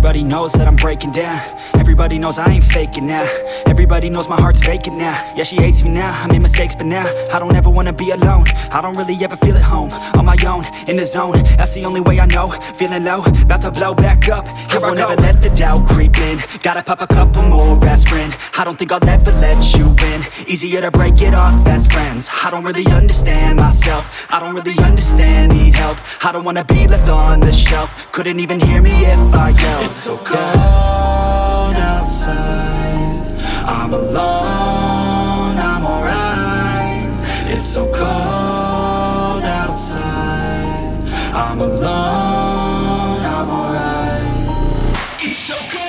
Everybody knows that I'm breaking down. Everybody knows I ain't faking now. Everybody knows my heart's vacant now. Yeah, she hates me now, I made mistakes but now I don't ever wanna be alone. I don't really ever feel at home. On my own, in the zone, that's the only way I know. Feeling low, about to blow back up. Here I won't ever let the doubt creep in. Gotta pop a couple more aspirin. I don't think I'll ever let you in. Easier to break it off as friends. I don't really understand myself. I don't really understand, need help. I don't wanna be left on the shelf. Couldn't even hear me if I yelled. It's so cold outside, I'm alone, I'm alright. It's so cold outside, I'm alone, I'm alright. It's so cold.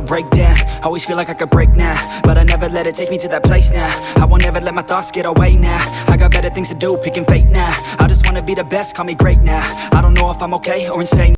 Break down, always feel like I could break now, but I never let it take me to that place now. I won't ever let my thoughts get away now. I got better things to do, picking fate now. I just wanna be the best, call me great now. I don't know if I'm okay or insane.